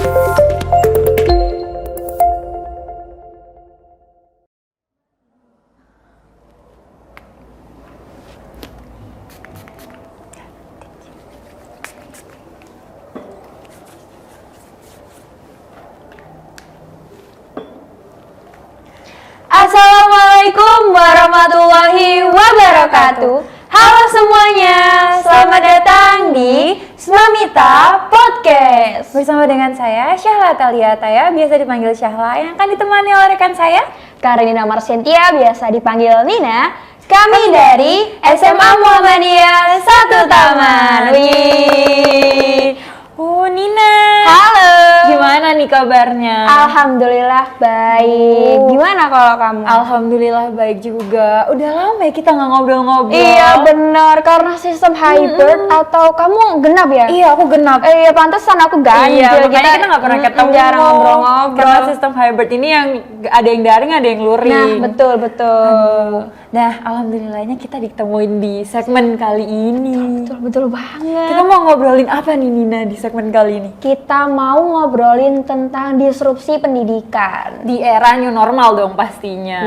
Assalamualaikum warahmatullahi wabarakatuh. Halo semuanya, selamat datang di Smamita Podcast. Bersama dengan saya Syahla Taliataya, biasa dipanggil Syahla, yang akan ditemani oleh rekan saya Karenina Marsentia, biasa dipanggil Nina. Kami dari SMA Muhammadiyah 1 Taman. Wih. Oh, Nina. Halo. Gimana nih kabarnya? Alhamdulillah baik. Gimana kalau kamu? Alhamdulillah baik juga. Udah lama ya kita nggak ngobrol-ngobrol. Iya benar, karena sistem hybrid atau kamu genap ya? Iya aku genap. Iya pantesan aku ganjil. Iya makanya kita nggak pernah ketemu. Jarang ngobrol-ngobrol. Karena sistem hybrid ini yang ada yang daring, ada yang luring. Nah betul. Nah alhamdulillahnya kita ditemuin di segmen kali ini. Betul banget. Kita mau ngobrolin apa nih Nina di segmen kali ini? Kita mau ngobrolin tentang disrupsi pendidikan di era new normal dong pastinya.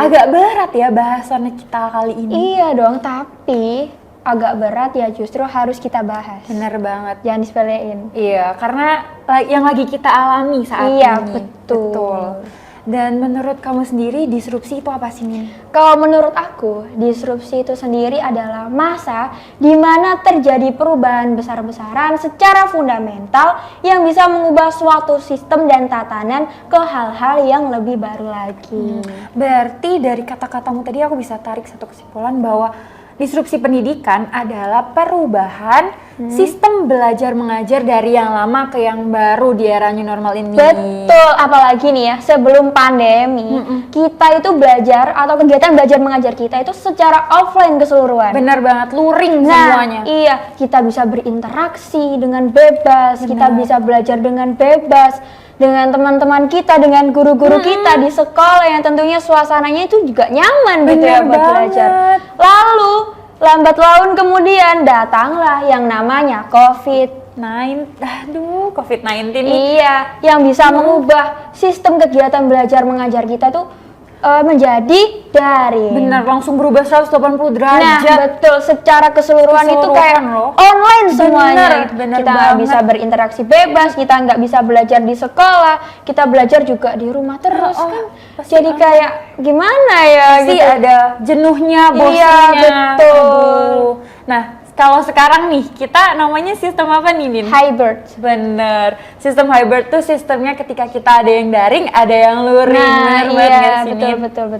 Agak berat ya bahasannya kita kali ini. Iya dong, tapi agak berat ya justru harus kita bahas. Bener banget. Jangan disepelein. Iya, karena yang lagi kita alami saat ini. Iya, betul. Dan menurut kamu sendiri disrupsi itu apa sih Nin? Kalau menurut aku, disrupsi itu sendiri adalah masa di mana terjadi perubahan besar-besaran secara fundamental yang bisa mengubah suatu sistem dan tatanan ke hal-hal yang lebih baru lagi. Berarti dari kata-katamu tadi aku bisa tarik satu kesimpulan bahwa disrupsi pendidikan adalah perubahan sistem belajar mengajar dari yang lama ke yang baru di era new normal ini. Betul, apalagi nih ya sebelum pandemi kita itu belajar atau kegiatan belajar mengajar kita itu secara offline keseluruhan. Benar banget, luring semuanya. Iya, kita bisa berinteraksi dengan bebas, kita bisa belajar dengan bebas dengan teman-teman kita, dengan guru-guru kita di sekolah yang tentunya suasananya itu juga nyaman gitu ya buat belajar. Lalu lambat laun kemudian datanglah yang namanya COVID-19 nih. Iya, yang bisa mengubah sistem kegiatan belajar mengajar kita tuh menjadi daring. Benar, langsung berubah 180 derajat. Nah, betul, secara keseluruhan itu kayak online semuanya. Bener kita nggak bisa berinteraksi bebas, kita nggak bisa belajar di sekolah, kita belajar juga di rumah terus kan. Jadi kayak gimana ya pasti gitu. Ada jenuhnya, bosannya. Iya, betul. Nah, kalau sekarang nih, kita namanya sistem apa nih, Nin? Hybrid. Bener. Sistem hybrid tuh sistemnya ketika kita ada yang daring, ada yang luring. Nah, iya, betul.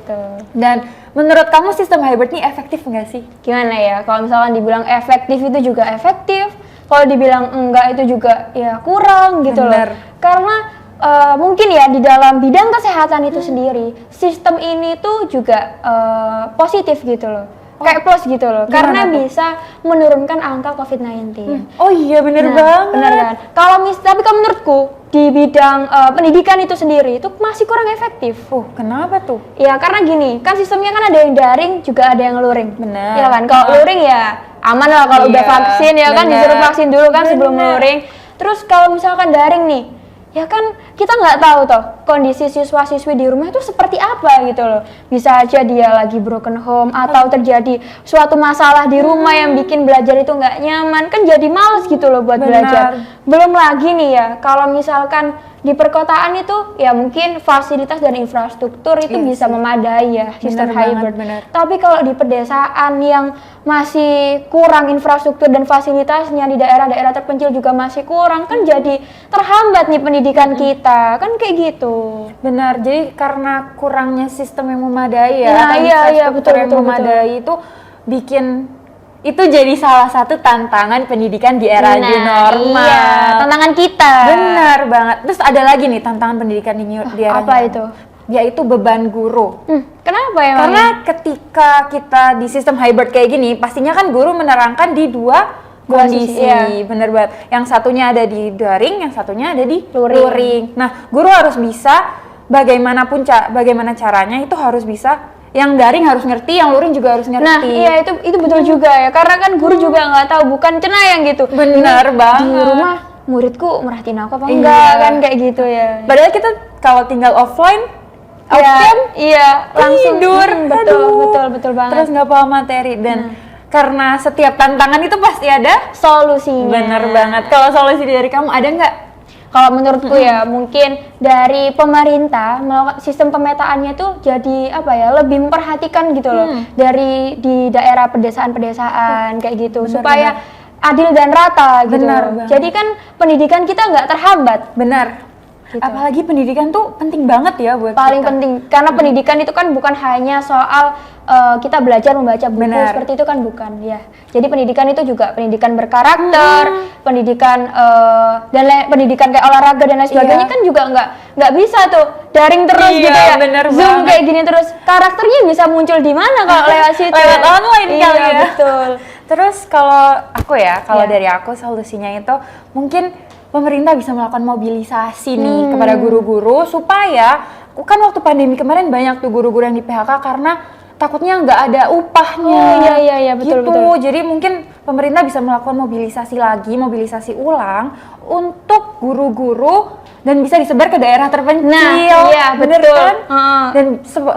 Dan menurut kamu sistem hybrid ini efektif nggak sih? Gimana ya? Kalau misalkan dibilang efektif itu juga efektif. Kalau dibilang enggak itu juga ya kurang gitu loh. Karena mungkin ya di dalam bidang kesehatan itu sendiri, sistem ini tuh juga positif gitu loh. Kayak plus gitu loh, karena bisa menurunkan angka COVID-19. Oh iya bener banget. Bener kan? Tapi kalau menurutku di bidang pendidikan itu sendiri itu masih kurang efektif. Kenapa tuh? Ya karena gini, kan sistemnya kan ada yang daring juga ada yang luring. Bener. Ya kan, kalau luring ya aman lah kalau udah vaksin ya kan disuruh vaksin dulu kan sebelum luring. Terus kalau misalkan daring nih, ya kan kita nggak tahu toh kondisi siswa-siswi di rumah itu seperti apa gitu loh. Bisa aja dia lagi broken home atau terjadi suatu masalah di rumah yang bikin belajar itu nggak nyaman, kan jadi males gitu loh buat belajar. Belum lagi nih ya kalau misalkan di perkotaan itu ya mungkin fasilitas dan infrastruktur itu bisa memadai ya sistem hybrid. Tapi kalau di pedesaan yang masih kurang infrastruktur dan fasilitasnya, di daerah-daerah terpencil juga masih kurang, kan jadi terhambat nih pendidikan kita, kan kayak gitu. Benar, jadi karena kurangnya sistem yang memadai ya, infrastruktur yang memadai itu bikin itu jadi salah satu tantangan pendidikan di era new normal. Iya, tantangan kita. Benar banget. Terus ada lagi nih tantangan pendidikan di era apa itu? Yaitu beban guru. Kenapa ya? Karena ketika kita di sistem hybrid kayak gini, pastinya kan guru menerangkan di dua kondisi. Bener banget. Yang satunya ada di daring, yang satunya ada di luring. Nah, guru harus bisa bagaimanapun bagaimana caranya itu harus bisa. Yang daring harus ngerti, yang luring juga harus ngerti. Nah, iya itu betul juga ya. Karena kan guru juga nggak tahu, bukan cenayang gitu. Benar banget. Di rumah muridku merhatiin aku apa enggak kan kayak gitu ya. Padahal kita kalau tinggal offline langsung tidur. Betul banget. Terus nggak paham materi dan karena setiap tantangan itu pasti ada solusinya. Bener banget. Kalau solusi dari kamu ada nggak? Kalau menurutku ya mungkin dari pemerintah melakukan sistem pemetaannya tuh jadi lebih memperhatikan gitu loh dari di daerah pedesaan-pedesaan kayak gitu supaya adil dan rata gitu. Jadi kan pendidikan kita nggak terhambat. Benar. Gitu. Apalagi pendidikan tuh penting banget ya buat paling kita. Penting karena pendidikan itu kan bukan hanya soal kita belajar membaca buku seperti itu kan bukan ya. Jadi pendidikan itu juga pendidikan berkarakter, pendidikan pendidikan kayak olahraga dan lain sebagainya kan juga nggak bisa tuh daring terus gitu ya. Zoom kayak gini terus karakternya bisa muncul di mana kalau lewat situ? Lewat online kali ya. Betul. Terus kalau aku dari aku solusinya itu mungkin pemerintah bisa melakukan mobilisasi nih kepada guru-guru supaya kan waktu pandemi kemarin banyak tuh guru-guru yang di PHK karena takutnya nggak ada upahnya. Betul. Jadi mungkin pemerintah bisa melakukan mobilisasi ulang untuk guru-guru dan bisa disebar ke daerah terpencil. Bener kan? Dan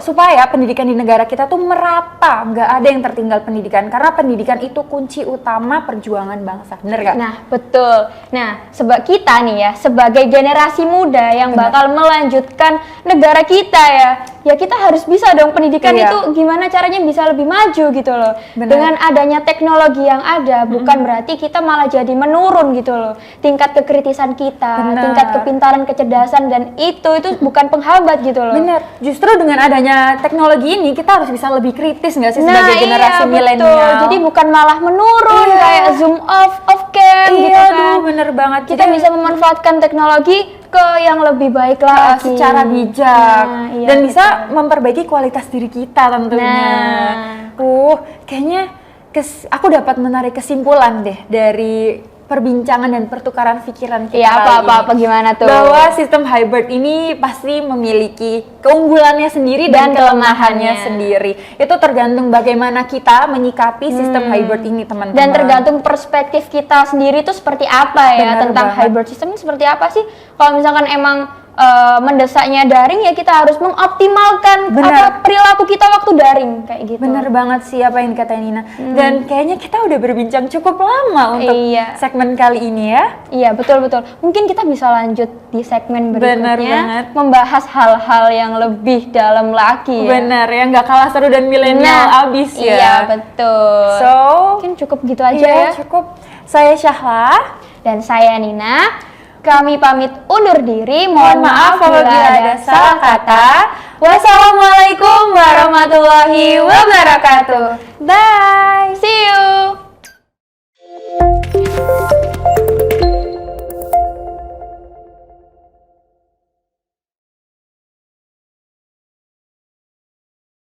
supaya pendidikan di negara kita tuh merata, nggak ada yang tertinggal pendidikan karena pendidikan itu kunci utama perjuangan bangsa. Bener gak? Nah, betul. Nah, kita nih ya sebagai generasi muda yang bakal melanjutkan negara kita ya kita harus bisa dong pendidikan itu gimana caranya bisa lebih maju gitu loh. Dengan adanya teknologi yang ada bukan berarti kita malah jadi menurun gitu loh. Tingkat kekritisan kita, tingkat kepintaran, kecerdasan dan itu bukan penghambat gitu loh. Bener. Justru dengan adanya teknologi ini kita harus bisa lebih kritis nggak sih sebagai generasi milenial. Jadi bukan malah menurun kayak zoom off cam gitu kan. Bener banget. Kita bisa memanfaatkan teknologi ke yang lebih baik lagi secara bijak dan bisa memperbaiki kualitas diri kita tentunya. Kayaknya aku dapat menarik kesimpulan deh dari perbincangan dan pertukaran pikiran kita apa gimana tuh? Bahwa sistem hybrid ini pasti memiliki keunggulannya sendiri dan kelemahannya sendiri. Itu tergantung bagaimana kita menyikapi sistem hybrid ini, teman-teman. Dan tergantung perspektif kita sendiri itu seperti apa tentang hybrid system ini seperti apa sih? Kalau misalkan emang mendesaknya daring ya kita harus mengoptimalkan perilaku kita waktu daring kayak gitu. Bener banget sih apa yang dikatain Nina. Dan kayaknya kita udah berbincang cukup lama untuk segmen kali ini ya. Iya betul. Mungkin kita bisa lanjut di segmen berikutnya membahas hal-hal yang lebih dalam lagi ya. Bener ya, nggak kalah seru dan milenial abis ya. Iya betul. So mungkin cukup gitu aja ya. Cukup. Saya Syahla dan saya Nina. Kami pamit undur diri. Mohon maaf apabila ada salah kata. Wassalamualaikum warahmatullahi wabarakatuh. Bye. See you.